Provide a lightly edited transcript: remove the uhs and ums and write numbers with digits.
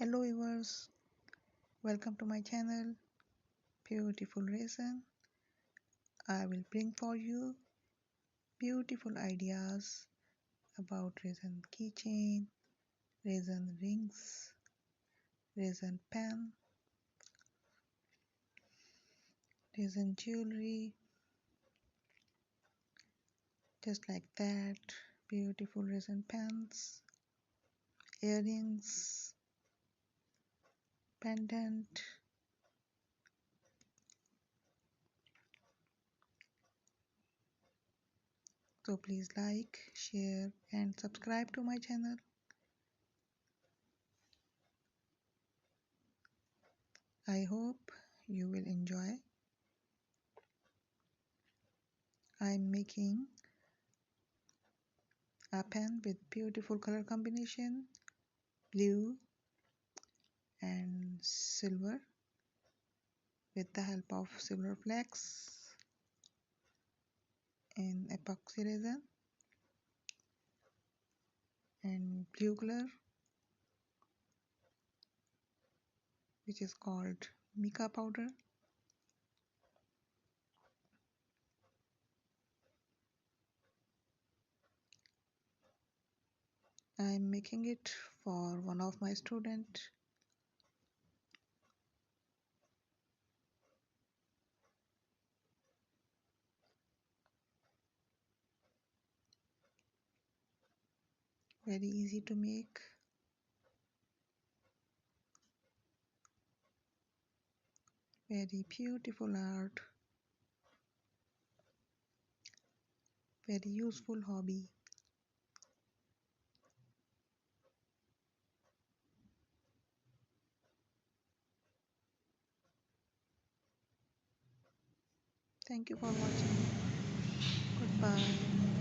Hello viewers, welcome to my channel Beautiful Resin. I will bring for you beautiful ideas about resin keychain, resin rings, resin pen, resin jewelry, just like that. Beautiful resin pens, earrings, pendant. So please like, share and subscribe to my channel. I hope you will enjoy. I'm making a pen with beautiful color combination, blue and silver, with the help of silver flex and epoxy resin and blue color, which is called mica powder. I'm making it for one of my student. Very easy to make. Very beautiful art. Very useful hobby. Thank you for watching. Goodbye.